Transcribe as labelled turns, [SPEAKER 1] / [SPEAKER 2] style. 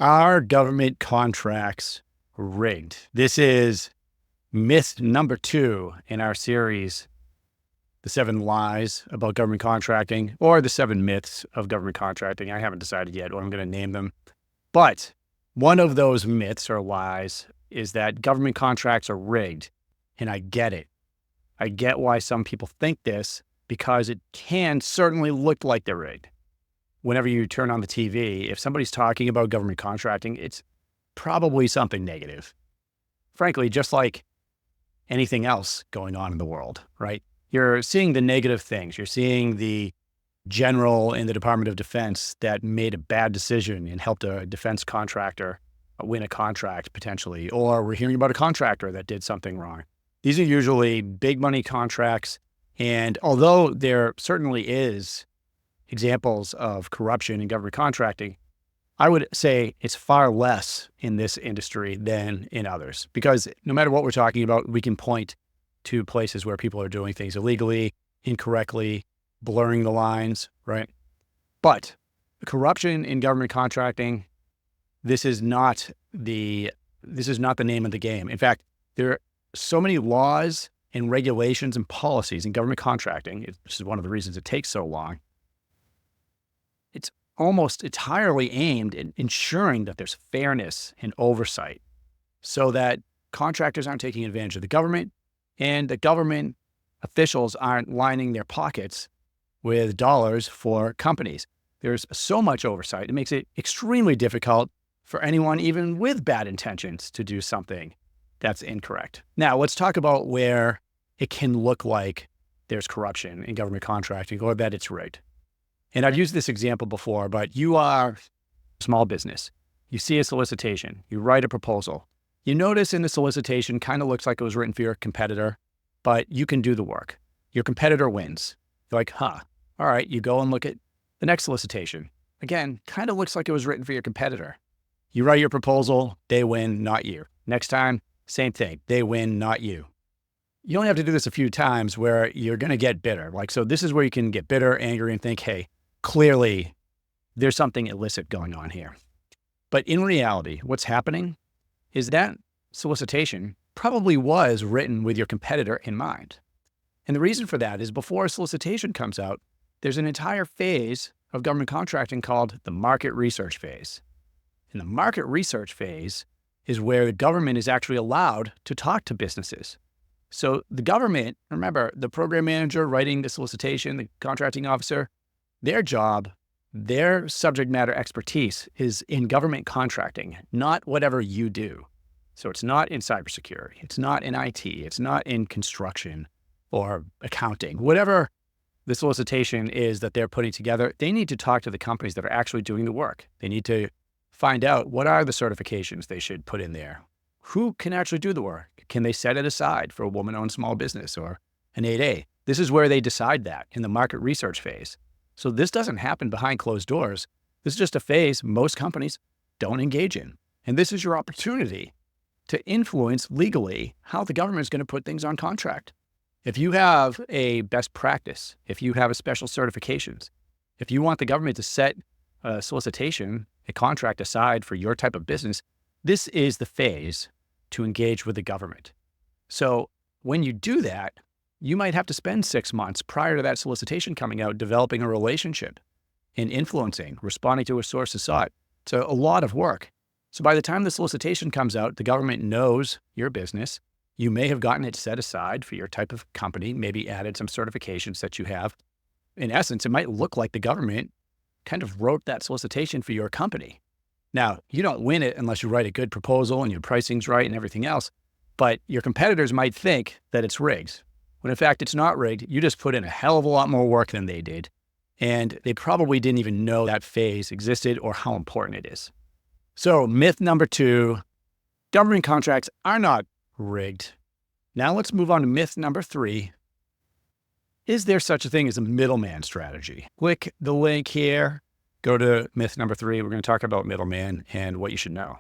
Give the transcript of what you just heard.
[SPEAKER 1] Are government contracts rigged? This is myth number 2 in our series, The 7 Lies About Government Contracting, or The 7 Myths of Government Contracting. I haven't decided yet what I'm going to name them. But one of those myths or lies is that government contracts are rigged. And I get it. I get why some people think this, because it can certainly look like they're rigged. Whenever you turn on the TV, if somebody's talking about government contracting, it's probably something negative. Frankly, just like anything else going on in the world, right? You're seeing the negative things. You're seeing the general in the Department of Defense that made a bad decision and helped a defense contractor win a contract potentially, or we're hearing about a contractor that did something wrong. These are usually big money contracts. And although there certainly is examples of corruption in government contracting, I would say it's far less in this industry than in others, because no matter what we're talking about, we can point to places where people are doing things illegally, incorrectly, blurring the lines, right? But corruption in government contracting, this is not the name of the game. In fact, there are so many laws and regulations and policies in government contracting, which is one of the reasons it takes so long. It's almost entirely aimed at ensuring that there's fairness and oversight so that contractors aren't taking advantage of the government and the government officials aren't lining their pockets with dollars for companies. There's so much oversight, it makes it extremely difficult for anyone, even with bad intentions, to do something that's incorrect. Now, let's talk about where it can look like there's corruption in government contracting or that it's rigged. And I've used this example before, but you are a small business. You see a solicitation, you write a proposal. You notice in the solicitation kind of looks like it was written for your competitor, but you can do the work. Your competitor wins. You're like, all right, you go and look at the next solicitation. Again, kind of looks like it was written for your competitor. You write your proposal, they win, not you. Next time, same thing, they win, not you. You only have to do this a few times where you're going to get bitter. So this is where you can get bitter, angry, and think, hey, clearly there's something illicit going on here. But in reality, what's happening is that solicitation probably was written with your competitor in mind. And the reason for that is before a solicitation comes out, there's an entire phase of government contracting called the market research phase. And the market research phase is where the government is actually allowed to talk to businesses. So the government, remember, the program manager writing the solicitation, the contracting officer, their job, their subject matter expertise is in government contracting, not whatever you do. So it's not in cybersecurity, it's not in IT, it's not in construction or accounting. Whatever the solicitation is that they're putting together, they need to talk to the companies that are actually doing the work. They need to find out what are the certifications they should put in there. Who can actually do the work? Can they set it aside for a woman-owned small business or an 8A? This is where they decide that in the market research phase. So this doesn't happen behind closed doors. This is just a phase most companies don't engage in. And this is your opportunity to influence legally how the government is going to put things on contract. If you have a best practice, if you have a special certifications, if you want the government to set a solicitation, a contract aside for your type of business, this is the phase to engage with the government. So when you do that, you might have to spend 6 months prior to that solicitation coming out, developing a relationship and influencing, responding to a source of sought. It's a lot of work. So by the time the solicitation comes out, the government knows your business. You may have gotten it set aside for your type of company, maybe added some certifications that you have. In essence, it might look like the government kind of wrote that solicitation for your company. Now, you don't win it unless you write a good proposal and your pricing's right and everything else, but your competitors might think that it's rigged. When in fact, it's not rigged. You just put in a hell of a lot more work than they did. And they probably didn't even know that phase existed or how important it is. So myth number 2, government contracts are not rigged. Now let's move on to myth number 3. Is there such a thing as a middleman strategy? Click the link here. Go to myth number 3. We're going to talk about middleman and what you should know.